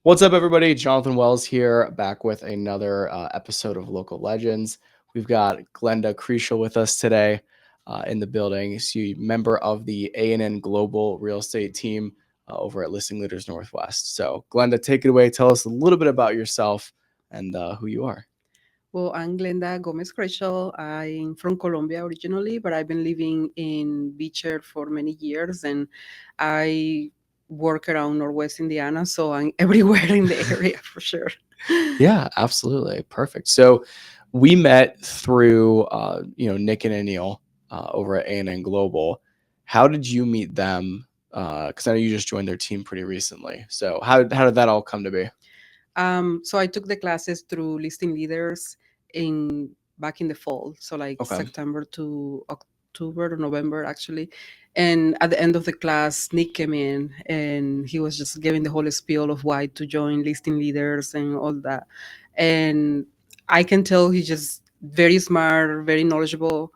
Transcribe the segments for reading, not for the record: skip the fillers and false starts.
What's up, everybody? Jonathan Wells here, back with another episode of Local Legends. We've got Glenda Krygsheld with us today in the building. She's a member of the A&N Global Real Estate team over at Listing Leaders Northwest. So, Glenda, take it away. Tell us a little bit about yourself and who you are. Well, I'm Glenda Gomez Krygsheld. I'm from Colombia originally, but I've been living in Beecher for many years, and I work around Northwest Indiana, so I'm everywhere in the area for sure. Yeah, absolutely. Perfect. So, we met through, Nick and Anil over at A&N Global. How did you meet them? Because I know you just joined their team pretty recently. So how did that all come to be? So I took the classes through Listing Leaders in back in the fall, so like Okay. September to October or November actually. And at the end of the class, Nick came in and he was just giving the whole spiel of why to join Listing Leaders and all that. And I can tell he's just very smart, very knowledgeable.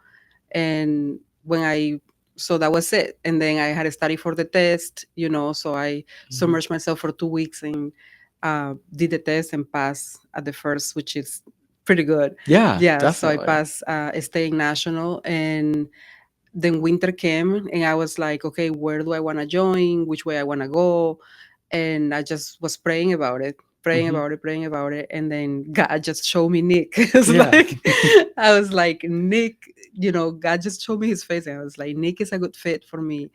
And when I so that was it. And then I had to study for the test, so I submerged myself for 2 weeks and did the test and passed at the first, which is pretty good. Yeah, Yeah, so I definitely. passed staying national. And then winter came and I was like, okay, where do I want to join? Which way I want to go? And I just was praying about it, praying Hmm. about it, praying about it. And then God just showed me Nick. It's Yeah. like, I was like, Nick, God just showed me his face. And I was like, Nick is a good fit for me.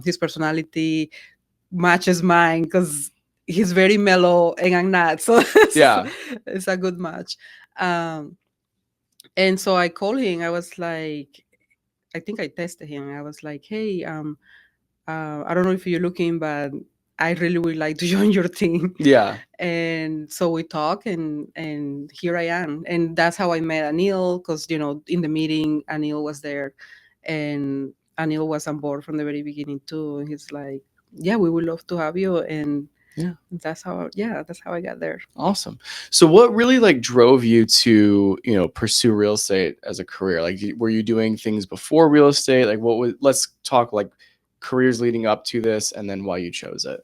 His personality matches mine because he's very mellow and I'm not. So Yeah. it's a good match. Um, and so I called him. I was like, I think I tested him. I was like, hey, I don't know if you're looking, but I really would like to join your team. Yeah. And so we talk, and here I am. And that's how I met Anil, because in the meeting Anil was there, and Anil was on board from the very beginning too. And he's like, yeah, we would love to have you. And Yeah. that's how I got there. Awesome. So what really drove you to, pursue real estate as a career? Were you doing things before real estate? Let's talk careers leading up to this and then why you chose it.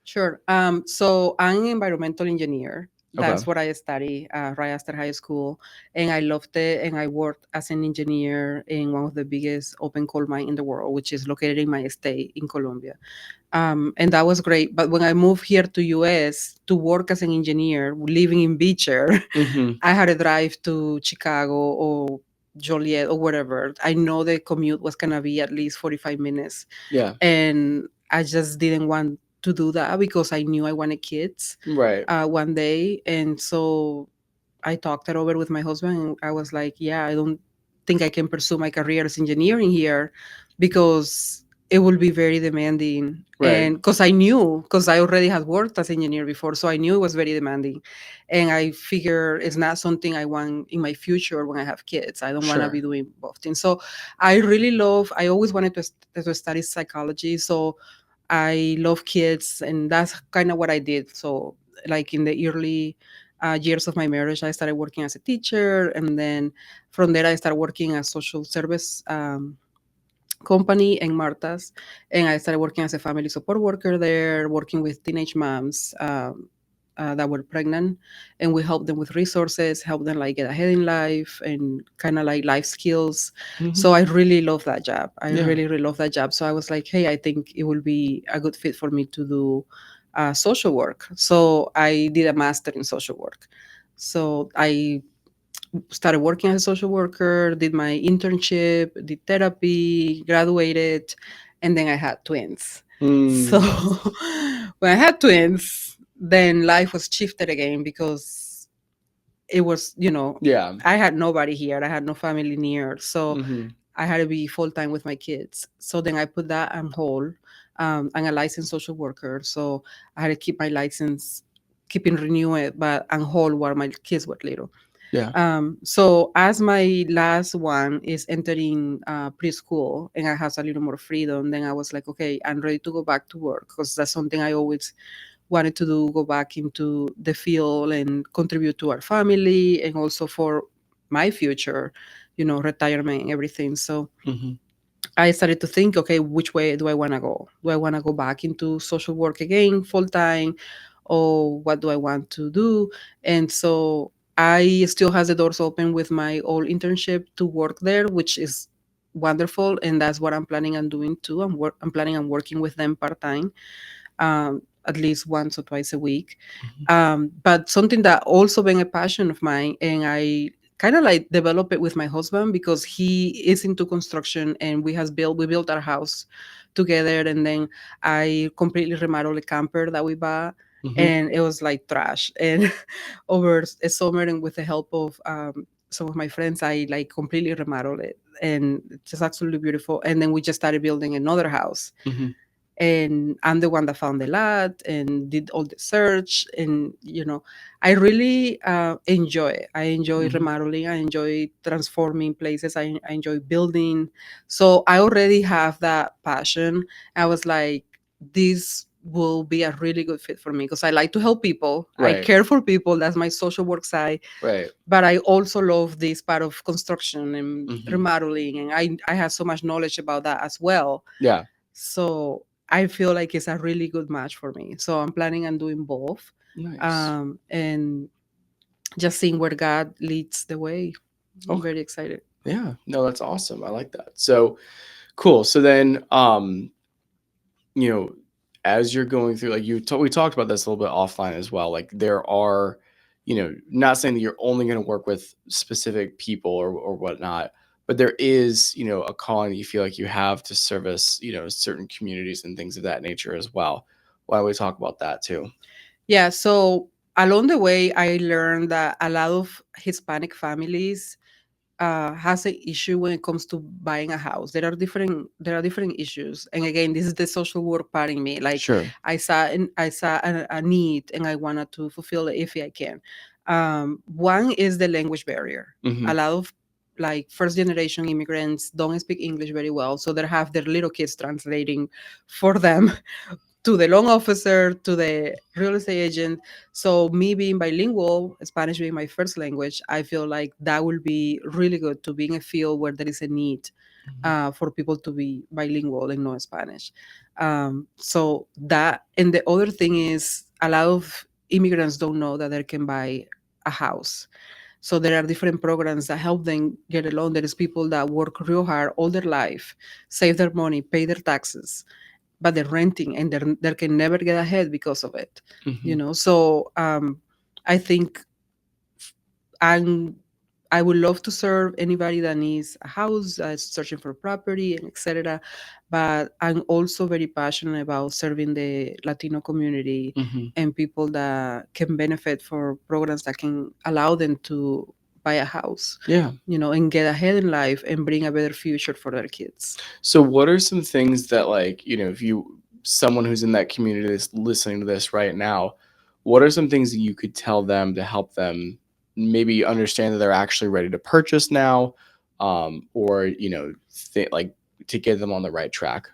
Sure. So I'm an environmental engineer. Okay. That's what I studied right after high school, and I loved it. And I worked as an engineer in one of the biggest open coal mine in the world, which is located in my state in Colombia. And that was great. But when I moved here to US to work as an engineer, living in Beecher, Hmm. I had to drive to Chicago or Joliet or whatever. I know the commute was gonna be at least 45 minutes, Yeah. and I just didn't want to do that because I knew I wanted kids Right. one day. And so I talked it over with my husband, and I was like, yeah, I don't think I can pursue my career as engineering here because it will be very demanding. Right. And because I already had worked as engineer before, so I knew it was very demanding. And I figure it's not something I want in my future when I have kids. I don't want to Sure. be doing both things. So I always wanted to study psychology. So I love kids, and that's kind of what I did. So, like in the early years of my marriage, I started working as a teacher, and then from there, I started working as social service company in Marta's, and I started working as a family support worker there, working with teenage moms. That were pregnant, and we help them with resources, help them like get ahead in life and kind of like life skills. Hmm. So I really love that job. I Yeah. really, really love that job. So I was like, hey, I think it will be a good fit for me to do social work. So I did a master in social work. So I started working as a social worker, did my internship, did therapy, graduated, and then I had twins. So Mm. when I had twins, then life was shifted again because it was, Yeah. I had nobody here. I had no family near. So Hmm. I had to be full time with my kids. So then I put that on hold. I'm a licensed social worker. So I had to keep my license, keeping renew it, but on hold while my kids were little. Yeah. So as my last one is entering preschool and I have a little more freedom, then I was like, okay, I'm ready to go back to work because that's something I always wanted to do, go back into the field and contribute to our family and also for my future, retirement and everything. So Hmm. I started to think, okay, which way do I want to go? Do I want to go back into social work again, full time? or what do I want to do. And so I still has the doors open with my old internship to work there, which is wonderful, and that's what I'm planning on doing too. I'm planning on working with them part time, at least once or twice a week. Mhm. But something that also been a passion of mine, and I kind of like develop it with my husband because he is into construction, and we built our house together, and then I completely remodeled a camper that we bought, Mhm. and it was like trash. And over a summer, and with the help of some of my friends, I like completely remodeled it, and it's just absolutely beautiful. And then we just started building another house, Mhm. and I'm the one that found the lot and did all the search. And I really enjoy it. I enjoy Mhm. remodeling. I enjoy transforming places. I enjoy building. So I already have that passion. I was like, this will be a really good fit for me because I like to help people. I Right. care for people. That's my social work side. Right. But I also love this part of construction and Mhm. remodeling, and I have so much knowledge about that as well. Yeah. So I feel like it's a really good match for me. So I'm planning on doing both, Nice. and just seeing where God leads the way. I'm Okay. very excited. Yeah. No, that's awesome. I like that. So cool. So then, you know, as you're going through, like we talked about this a little bit offline as well. Like there are, not saying that you're only going to work with specific people or whatnot, but there is, a calling that you feel like you have to service, certain communities and things of that nature as well. Why don't we talk about that too? Yeah. So along the way, I learned that a lot of Hispanic families has an issue when it comes to buying a house. There are different issues, and again, this is the social work part in me. Like Sure. I saw a need, and I wanted to fulfill it if I can. One is the language barrier. Mm-hmm. A lot of like first generation immigrants don't speak English very well, so they have their little kids translating for them to the loan officer, to the real estate agent. So me being bilingual, Spanish being my first language, I feel like that will be really good to be in a field where there is a need Mm-hmm. for people to be bilingual and know Spanish. So that, and the other thing is a lot of immigrants don't know that they can buy a house. So there are different programs that help them get a loan. There is people that work real hard all their life, save their money, pay their taxes, but they're renting, and they can never get ahead because of it. Mm-hmm. So I think I'm I would love to serve anybody that needs a house, searching for property, and etc. But I'm also very passionate about serving the Latino community Mm-hmm. and people that can benefit for programs that can allow them to buy a house, Yeah. and get ahead in life and bring a better future for their kids. So what are some things that, like, if someone who's in that community that's listening to this right now, what are some things that you could tell them to help them maybe understand that they're actually ready to purchase now, or, like to get them on the right track?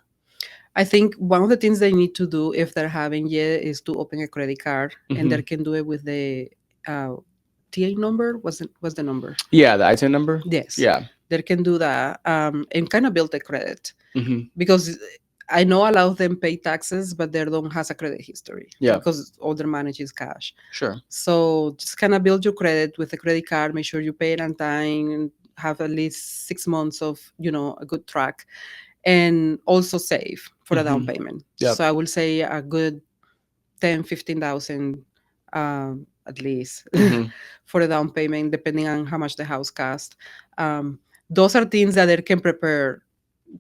I think one of the things they need to do if they're having yet is to open a credit card, and they Hmm. can do it with the uh, TA number. What's the number? Yeah, the ITIN number. Yes, Yeah. they can do that, and kind of build a credit, Hmm. because I know a lot of them pay taxes, but they don't has a credit history Yeah. because all their manage is cash. Sure. So just kind of build your credit with a credit card. Make sure you pay it on time and have at least 6 months of a good track, and also save for a down Hmm. payment. Yep. So I will say a good 10, 15,000 at least Hmm. for a down payment, depending on how much the house cost. Um, those are things that they can prepare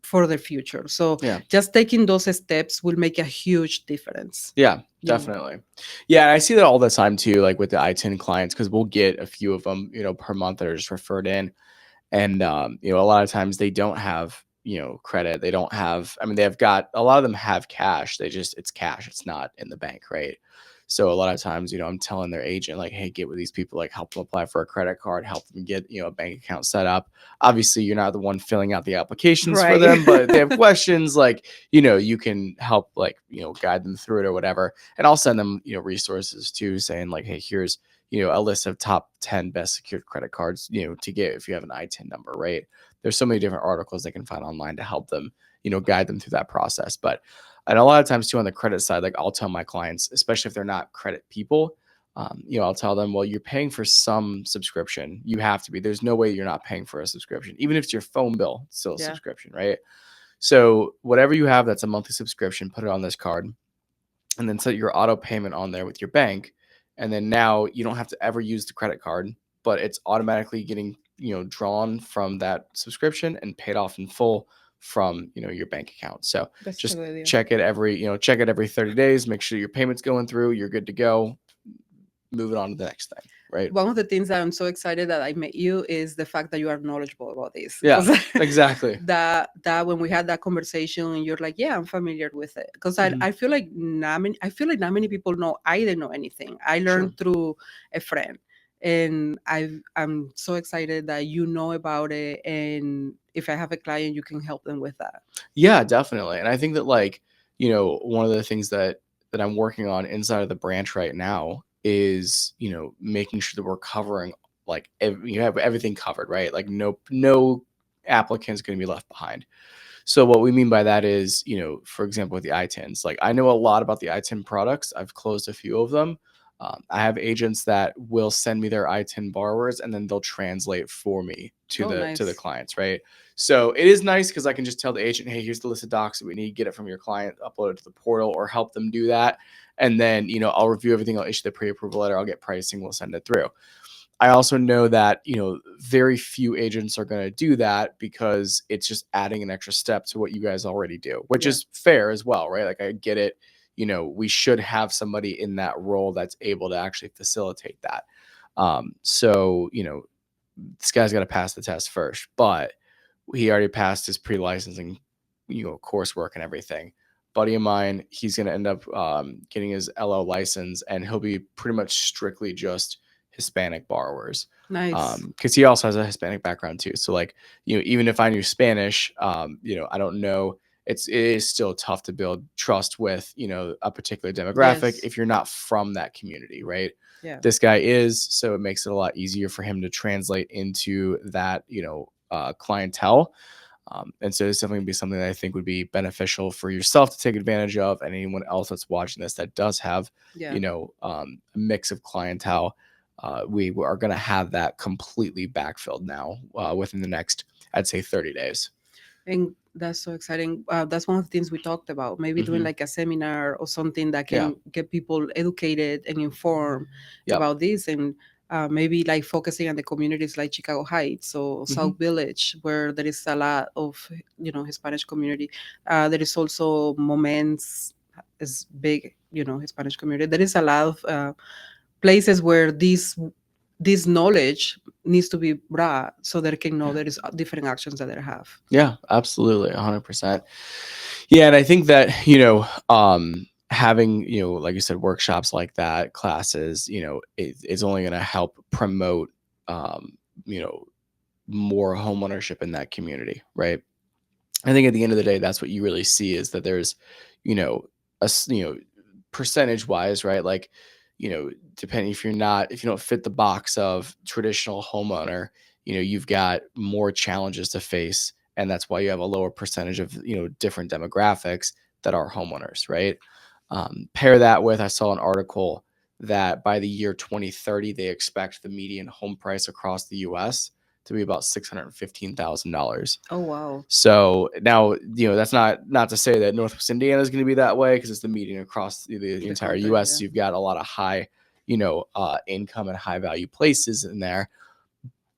for the future. So Yeah. just taking those steps will make a huge difference. Yeah, You know. definitely. Yeah, and I see that all the time too, like with the I-10 clients, because we'll get a few of them, per month that are just referred in. And a lot of times they don't have, credit. They don't have, I mean, they've got, a lot of them have cash. It's cash. It's not in the bank, right? So a lot of times, I'm telling their agent, like, hey, get with these people, like help them apply for a credit card, help them get, a bank account set up. Obviously, you're not the one filling out the applications for Right. them, but if they have questions, like, you can help, like, guide them through it or whatever. And I'll send them, resources too, saying like, hey, here's, a list of top 10 best secured credit cards, to get if you have an ITIN number, right? There's so many different articles they can find online to help them, guide them through that process. But And a lot of times too, on the credit side, like I'll tell my clients, especially if they're not credit people, I'll tell them, well, you're paying for some subscription. You have to be. There's no way you're not paying for a subscription, even if it's your phone bill, it's still a Yeah, subscription, right? So whatever you have that's a monthly subscription, put it on this card, and then set your auto payment on there with your bank. And then now you don't have to ever use the credit card, but it's automatically getting, drawn from that subscription and paid off in full from, your bank account. So that's a just good idea. check it every 30 days, make sure your payment's going through, you're good to go, moving on to the next thing. Right. One of the things that I'm so excited that I met you is the fact that you are knowledgeable about this. Yeah, Because exactly. that when we had that conversation and you're like, yeah, I'm familiar with it. Because I, Mhm. I feel like not many people know I didn't know anything. I Sure. learned through a friend. And I'm so excited that you know about it. And if I have a client, you can help them with that. Yeah, definitely. And I think that one of the things that I'm working on inside of the branch right now is, making sure that we're covering you have everything covered, right? Like no applicant's going to be left behind. So what we mean by that is, for example, with the ITINs, like I know a lot about the ITIN products. I've closed a few of them. I have agents that will send me their ITIN borrowers, and then they'll translate for me to Oh, the nice. clients, right? So it is nice because I can just tell the agent, hey, here's the list of docs that we need. Get it from your client, upload it to the portal, or help them do that. And then I'll review everything. I'll issue the pre-approval letter. I'll get pricing. We'll send it through. I also know that, very few agents are going to do that because it's just adding an extra step to what you guys already do, which Yeah. is fair as well, right? Like I get it. We should have somebody in that role that's able to actually facilitate that. So, this guy's got to pass the test first, but he already passed his pre-licensing, coursework and everything. Buddy of mine, he's going to end up getting his LO license, and he'll be pretty much strictly just Hispanic borrowers, Nice. because he also has a Hispanic background too. So like, even if I knew Spanish, I don't know. It is still tough to build trust with, a particular demographic Yes. if you're not from that community, right? Yeah. This guy is, so it makes it a lot easier for him to translate into that, clientele. And so it's definitely going to be something that I think would be beneficial for yourself to take advantage of, and anyone else that's watching this that does have, Yeah. a mix of clientele. We are going to have that completely backfilled now within the next, I'd say, 30 days. And that's so exciting. That's one of the things we talked about. Maybe doing Hmm. like a seminar or something that Yeah. can get people educated and informed Yep. about this. And maybe like focusing on the communities like Chicago Heights or Hmm. South Village, where there is a lot of, Hispanic community. There is also Moments is big, Hispanic community. There is a lot of places where this knowledge needs to be brought so they can know Yeah. there is different actions that they have. Yeah, absolutely. 100%. Yeah. And I think that, having, like you said, workshops like that, classes, it's only going to help promote, um, you know, more homeownership in that community, right? I think at the end of the day, that's what you really see is that there's, you know, percentage wise, right? Like, depending if you don't fit the box of traditional homeowner, you've got more challenges to face. And that's why you have a lower percentage of, different demographics that are homeowners, right? Pair that with, I saw an article that by the year 2030, they expect the median home price across the US to be about $615,000. Oh wow. So now, that's not to say that Northwest Indiana is going to be that way because it's the median across the The entire country, U.S. yeah. So you've got a lot of high, income and high value places in there.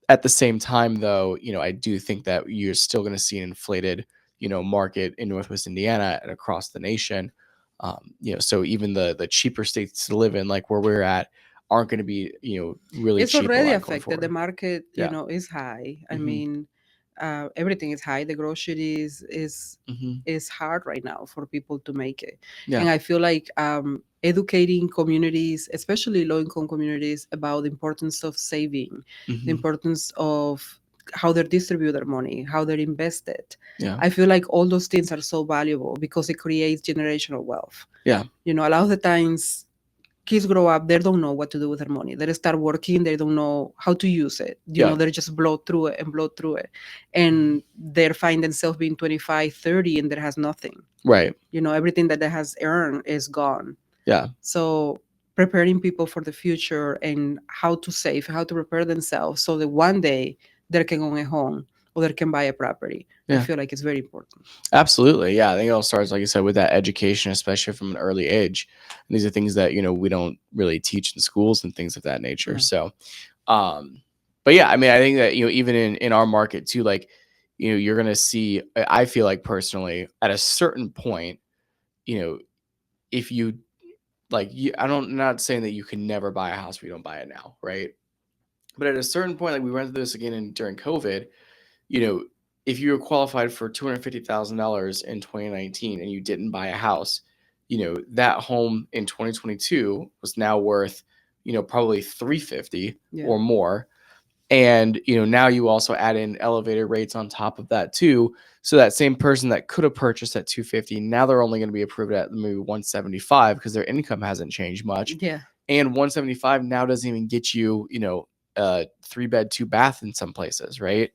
At the same time, though, I do think that you're still going to see an inflated, market in Northwest Indiana and across the nation. So even the cheaper states to live in, like where we're at, aren't going to be, really It's cheap a already lot going affected. The forward. market, Yeah. is high. I Hmm. mean, everything is high. The groceries Hmm. is hard right now for people to make it. Yeah. And I feel like educating communities, especially low income communities, about the importance of saving, the Hmm. importance of how they distribute their money, how they're invested. Yeah. I feel like all those things are so valuable because it creates generational wealth. Yeah. A lot of the times kids grow up, they don't know what to do with their money. They start working, they don't know how to use it. Yeah. They just blow through it and blow through it. And they find themselves being 25, 30, and there has nothing. Right. Everything that they has earned is gone. Yeah. So preparing people for the future and how to save, how to prepare themselves so that one day they can own a home or they can buy a property. I Yeah. feel like it's very important. Absolutely. Yeah. I think it all starts, like you said, with that education, especially from an early age. And these are things that, we don't really teach in schools and things of that nature. Yeah. So, but yeah, I mean, I think that, even in our market too, like, you're going to see, I feel like personally at a certain point, if you like, I'm not saying that you can never buy a house if you don't buy it now. Right. But at a certain point, like we went through this again during COVID, you know, if you were qualified for $250,000 in 2019 and you didn't buy a house, that home in 2022 was now worth, probably 350 or more. And, now you also add in elevator rates on top of that too. So that same person that could have purchased at 250, now they're only going to be approved at maybe 175 because their income hasn't changed much. Yeah. And 175 now doesn't even get you, a 3-bed, 2-bath in some places, right?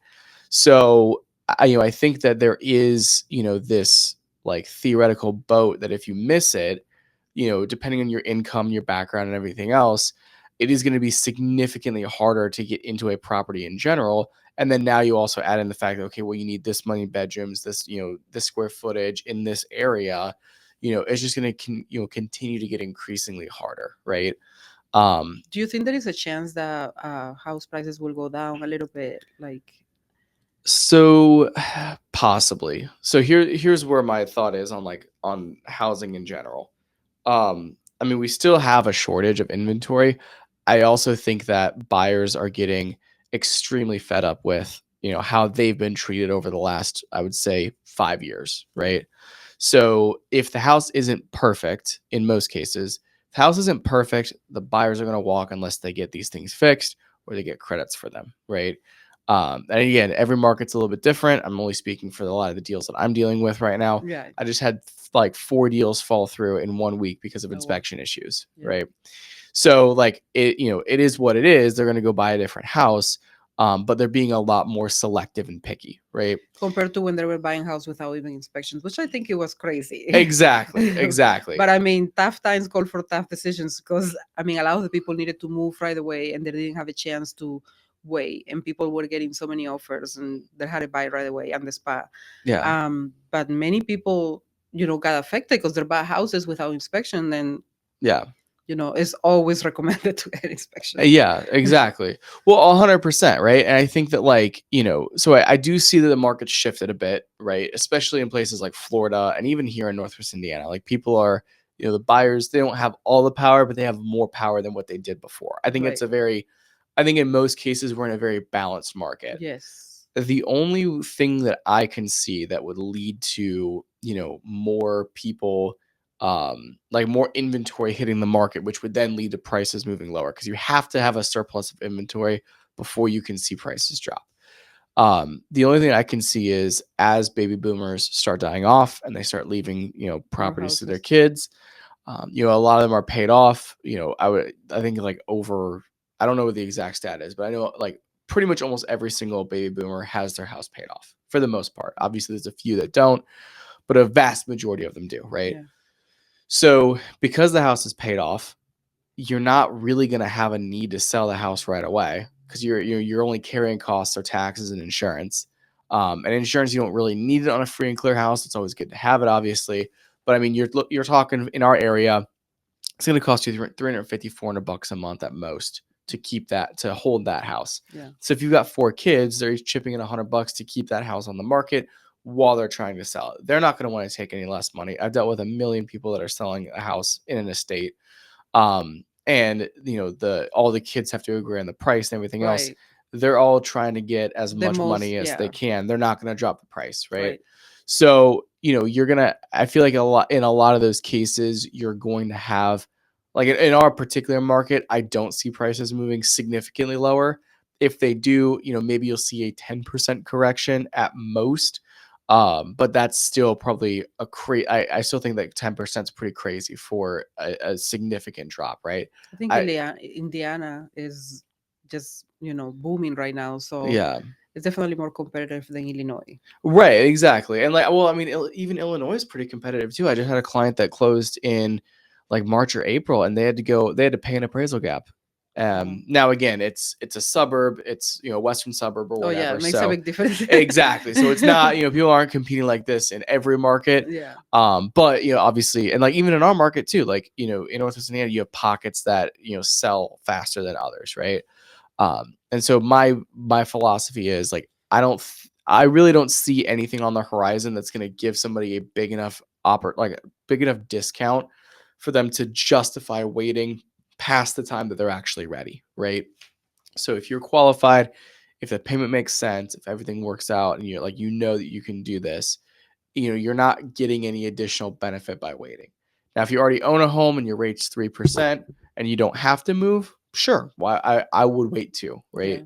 So, I think that there is, this like theoretical boat that if you miss it, depending on your income, your background, and everything else, it is going to be significantly harder to get into a property in general. And then now you also add in the fact that, okay, well, you need this many bedrooms, this, this square footage in this area, it's just going to, continue to get increasingly harder. Right. Do you think there is a chance that house prices will go down a little bit? So possibly. So here's where my thought is on housing in general. I mean, we still have a shortage of inventory. I also think that buyers are getting extremely fed up with, how they've been treated over the last, I would say, 5 years, right? So if the house isn't perfect in most cases, if the house isn't perfect, the buyers are going to walk unless they get these things fixed or they get credits for them, right? And again, every market's a little bit different. I'm only speaking for a lot of the deals that I'm dealing with right now. Yeah. I just had like 4 deals fall through in 1 week because of wow. inspection issues, Yeah. right? So like it is what it is. They're going to go buy a different house, but they're being a lot more selective and picky, right? Compared to when they were buying house without even inspections, which I think it was crazy. Exactly. But I mean, tough times call for tough decisions because I mean, a lot of the people needed to move right away and they didn't have a chance to wait, and people were getting so many offers and they had to buy right away on the spot. Yeah. But many people, got affected because they bought houses without inspection, and Yeah. it's always recommended to get inspection. Yeah, exactly. Well, 100%, right? And I think that so I do see that the market's shifted a bit, right? Especially in places like Florida and even here in Northwest Indiana. Like people are, the buyers, they don't have all the power, but they have more power than what they did before. I think I think in most cases we're in a very balanced market. Yes. The only thing that I can see that would lead to, more people like more inventory hitting the market, which would then lead to prices moving lower because you have to have a surplus of inventory before you can see prices drop. The only thing I can see is as baby boomers start dying off and they start leaving, properties to their kids, a lot of them are paid off. I think like I don't know what the exact stat is, but I know like pretty much almost every single baby boomer has their house paid off for the most part. Obviously, there's a few that don't, but a vast majority of them do, right? Yeah. So because the house is paid off, you're not really going to have a need to sell the house right away because you're only carrying costs or taxes and insurance. And insurance, you don't really need it on a free and clear house. It's always good to have it, obviously. But I mean, you're talking in our area, it's going to cost you $350, $400 a month at most to hold that house. Yeah. So if you've got 4 kids, they're each chipping in $100 to keep that house on the market while they're trying to sell it. They're not going to want to take any less money. I've dealt with a million people that are selling a house in an estate. And all the kids have to agree on the price and everything else. Right. They're all trying to get as The much most, money as they yeah. can. They're not going to drop the price, right? Right. So, I feel like in a lot of those cases, you're going to have, like in our particular market, I don't see prices moving significantly lower. If they do, maybe you'll see a 10% correction at most. But that's still probably I still think that 10% is pretty crazy for a significant drop, right? I think I Indiana is just, booming right now. So Yeah. it's definitely more competitive than Illinois. Right, exactly. And like, well, I mean, even Illinois is pretty competitive too. I just had a client that closed in like March or April, and they had to pay an appraisal gap. Oh, Now again, it's a suburb, it's western suburb or oh yeah, whatever. it makes a So big difference. exactly. So it's not people aren't competing like this in every market. Yeah, But obviously, and like even in our market too, like in Northwest Indiana, you have pockets that sell faster than others, right? And so my philosophy is like I really don't see anything on the horizon that's going to give somebody a big enough discount for them to justify waiting past the time that they're actually ready, right? So if you're qualified, if the payment makes sense, if everything works out, and you know that you can do this, you're not getting any additional benefit by waiting. Now, if you already own a home and your rate's 3% and you don't have to move, sure. Why I would wait too, yeah,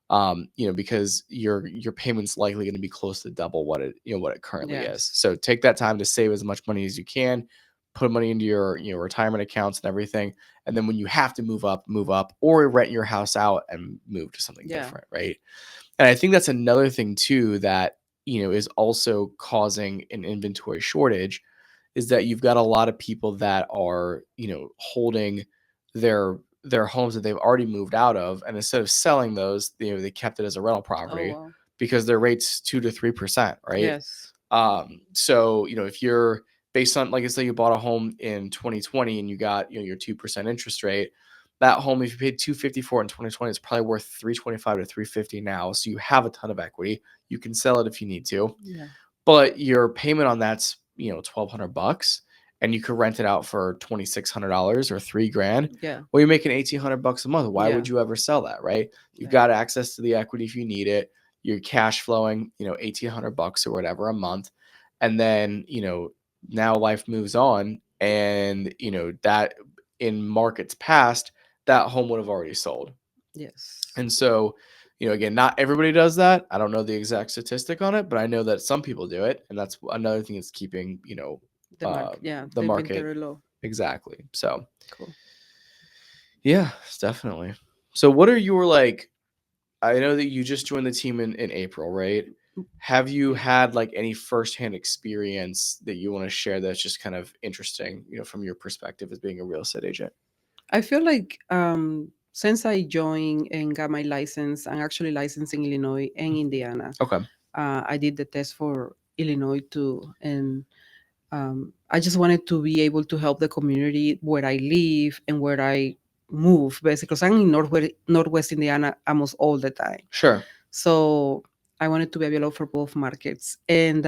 right? Because your payment's likely going to be close to double what it currently is. yes, So take that time to save as much money as you can, put money into your retirement accounts and everything, and then when you have to move up, or rent your house out and move to something yeah, different, right? And I think that's another thing too that is also causing an inventory shortage, is that you've got a lot of people that are holding their homes that they've already moved out of, and instead of selling those, they kept it as a rental oh property well, because their rate's 2 to 3%, right? yes, So if you're based on, like I say, you bought a home in 2020 and you got your 2% interest rate, that home, if you paid 250 for it in 2020, it's probably worth 325 to 350 now. So you have a ton of equity. You can sell it if you need to, yeah, but your payment on that's $1,200, and you could rent it out for $2,600 or 3 grand. yeah, Well, you're making $1,800 a month. Why yeah, would you ever sell that, right? You've yeah, got access to the equity if you need it. You're cash flowing, $1,800 or whatever a month, and then now life moves on, and that in markets past, that home would have already sold. yes. And so, again, not everybody does that. I don't know the exact statistic on it, but I know that some people do it, and that's another thing that's keeping The market, yeah, the they've been market very low. exactly. So Cool. yeah, definitely. So what are your like? I know that you just joined the team in April, right? Have you Yeah. had like any firsthand experience that you want to share that's just kind of interesting, from your perspective as being a real estate agent? I feel like since I joined and got my license, I'm actually licensed in Illinois and Indiana. Okay. I did the test for Illinois too, and I just wanted to be able to help the community where I live and where I move, basically. Because I'm in Northwest Indiana almost all the time, Sure. so I wanted to be available for both markets. And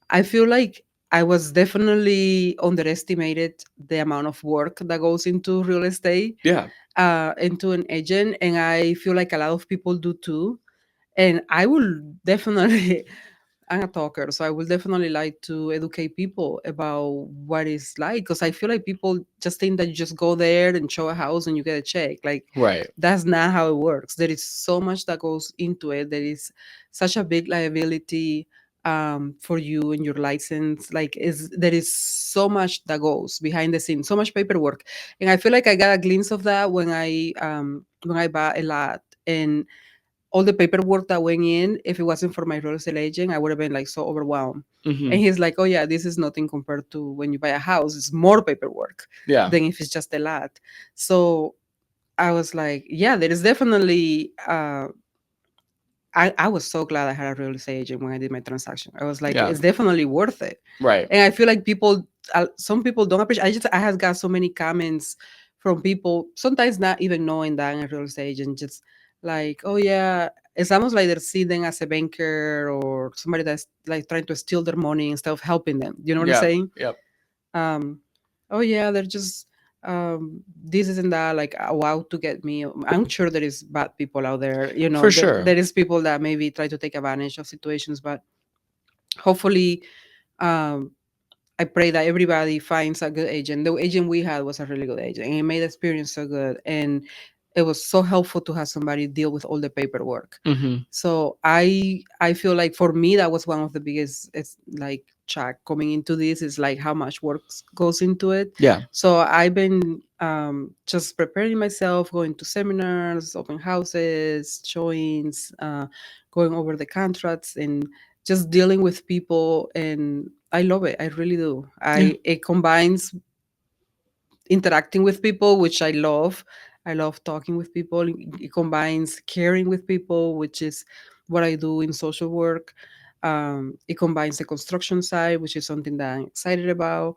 I feel like I was definitely underestimated the amount of work that goes into real estate, Yeah. into an agent, and I feel like a lot of people do too. And I will definitely, I'm a talker, so I will definitely like to educate people about what it's like, because I feel like people just think that you just go there and show a house and you get a check. Like, Right. that's not how it works. There is so much that goes into it. There is such a big liability for you and your license. Like, is there is so much that goes behind the scenes, so much paperwork, and I feel like I got a glimpse of that when I bought a lot. And all the paperwork that went in, if it wasn't for my real estate agent, I would have been like so overwhelmed. And Hmm. he's like, oh yeah, this is nothing compared to when you buy a house. It's more paperwork Yeah. than if it's just a lot. So I was like, yeah, there is definitely I was so glad I had a real estate agent when I did my transaction. I was like, Yeah. it's definitely worth it. Right. And I feel like people, some people don't appreciate. I have got so many comments from people, sometimes not even knowing that I'm a real estate agent, just like, oh yeah, it's almost like they're seeing them as a banker or somebody that's like trying to steal their money instead of helping them. You know what I'm Yeah. saying? Yep. um oh yeah, they're just this isn't that, like, wow, to get me. I'm sure there is bad people out there, For there sure. is people that maybe try to take advantage of situations, but hopefully, um I pray that everybody finds a good agent. The agent we had was a really good agent, and it made the experience so good. And it was so helpful to have somebody deal with all the paperwork. Mhm. So I feel like for me that was one of the biggest, it's like check coming into this, is like how much work goes into it. Yeah. So I've been just preparing myself, going to seminars, open houses, showings, going over the contracts, and just dealing with people. And I love it. I really do. Yeah. I It combines interacting with people, which I love. I love talking with people. It combines caring with people, which is what I do in social work. It combines the construction side, which is something that I'm excited about.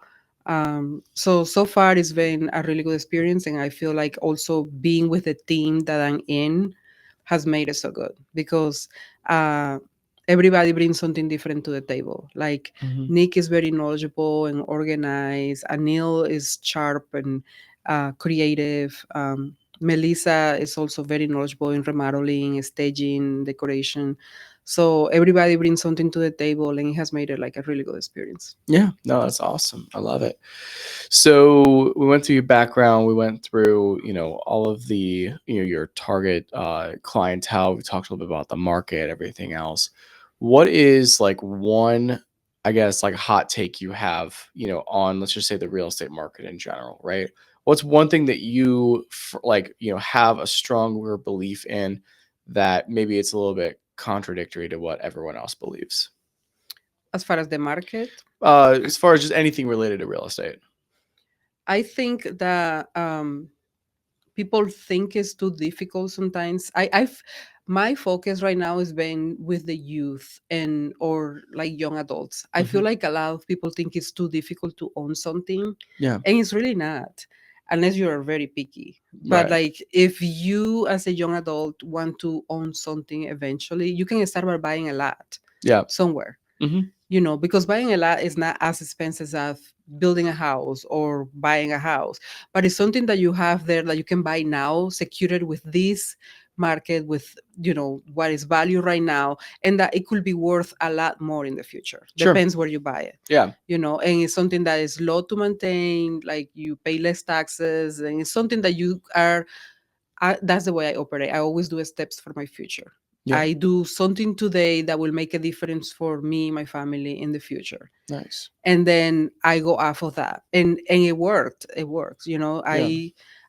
So far it's been a really good experience, and I feel like also being with the team that I'm in has made it so good because uh, everybody brings something different to the table. Like Mhm. Nick is very knowledgeable and organized. Anil is sharp and creative. Melissa is also very knowledgeable in remodeling, staging, decoration. So everybody brings something to the table, and it has made it like a really good experience. Yeah, no, that's awesome. I love it. So we went through your background. We went through, all of the, your target clientele. We talked a little bit about the market, everything else. What is like one, I guess, like hot take you have, on, let's just say, the real estate market in general, right? What's one thing that you like, have a stronger belief in that maybe it's a little bit contradictory to what everyone else believes? As far as the market, As far as just anything related to real estate. I think that people think it's too difficult sometimes. I've My focus right now has been with the youth and or like young adults. I feel Mhm. like a lot of people think it's too difficult to own something, Yeah. and it's really not, unless you are very picky. But Right. like if you as a young adult want to own something eventually, you can start by buying a lot Yeah. somewhere, Mhm. because buying a lot is not as expensive as building a house or buying a house, but it's something that you have there that you can buy now, secured with this market, with what is value right now, and that it could be worth a lot more in the future. Sure. Depends where you buy it. Yeah. And it's something that is low to maintain, like you pay less taxes, and it's something that you are that's the way I operate. I always do steps for my future. Yeah. I do something today that will make a difference for me, my family in the future. Nice. And then I go off of that. And it worked. It works. Yeah.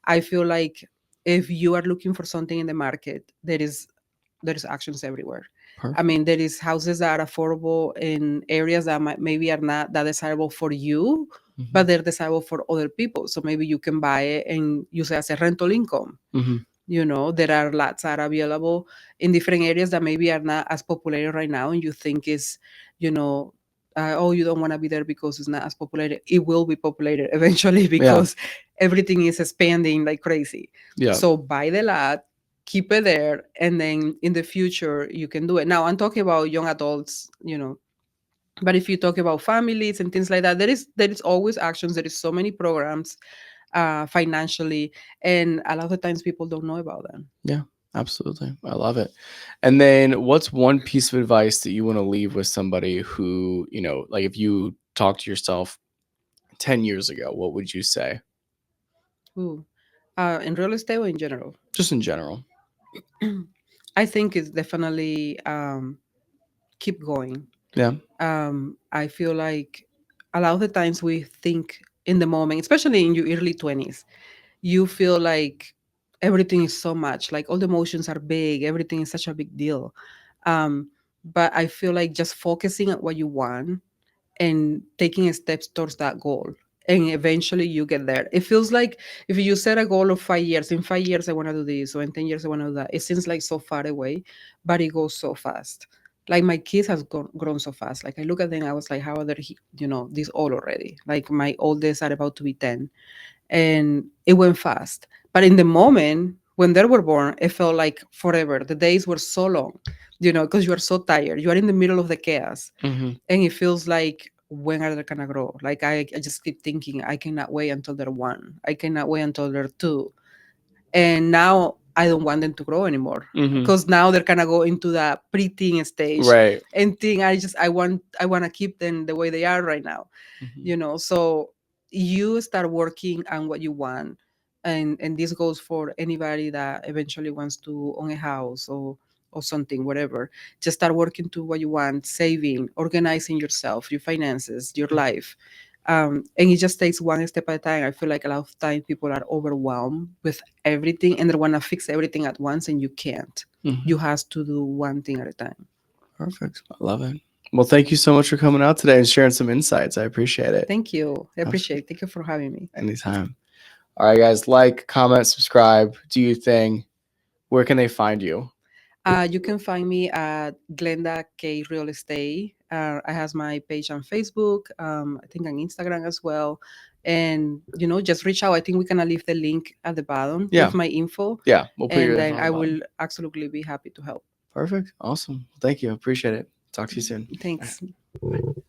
I feel like if you are looking for something in the market, there is actions everywhere. I Perfect. mean, there is houses that are affordable in areas that maybe are not that desirable for you, Mhm. but they're desirable for other people. So maybe you can buy it and use it as a rental income. Mhm. There are lots that are available in different areas that maybe are not as populated right now, and you think is, you know, oh, you don't want to be there because it's not as populated. It will be populated eventually Yeah. because everything is expanding like crazy. Yeah. So buy the lot, keep it there, and then in the future you can do it. Now I'm talking about young adults, but if you talk about families and things like that, there is always actions. There is so many programs financially, and a lot of times people don't know about them. Yeah. Absolutely. I love it. And then what's one piece of advice that you want to leave with somebody who, like if you talk to yourself 10 years ago, what would you say? Ooh. In real estate or in general? Just in general. I think it's definitely keep going. Yeah. I feel like a lot of the times we think in the moment, especially in your early 20s, you feel like everything is so much, like all the emotions are big, everything is such a big deal. But I feel like just focusing on what you want and taking steps towards that goal, and eventually you get there. It feels like if you set a goal of 5 years, in 5 years I want to do this, or in 10 years I want to do that, it seems like so far away, but it goes so fast. Like my kids has grown so fast. Like I look at them, I was like, how are they, this old already? Like my oldest are about to be 10, and it went fast. But in the moment when they were born, it felt like forever. The days were so long, because you are so tired, you are in the middle of the chaos, Mhm. and it feels like, when are they gonna grow? Like I just keep thinking, I cannot wait until they're one, I cannot wait until they're two. And now I don't want them to grow anymore, Mhm. because now they're gonna go into that preteen stage, Right. and think I want to keep them the way they are right now. Mhm. So you start working on what you want, and this goes for anybody that eventually wants to own a house or something, whatever. Just start working to what you want, saving, organizing yourself, your finances, your life. And it just takes one step at a time. I feel like a lot of times people are overwhelmed with everything and they want to fix everything at once, and you can't. Mhm. You have to do one thing at a time. Perfect. I love it. Well, thank you so much for coming out today and sharing some insights. I appreciate it. Thank you. I appreciate Absolutely. it. Thank you for having me. Anytime. All right, guys, like, comment, subscribe, do your thing. Where can they find you? You can find me at Glenda K Real Estate. I have my page on Facebook, I think on Instagram as well. And, just reach out. I think we can leave the link at the bottom Yeah. with my info. Yeah, we'll put your And info then on the I bottom. will absolutely be happy to help. Perfect. Awesome. Thank you. Appreciate it. Talk to you soon. All right. Thanks. Bye.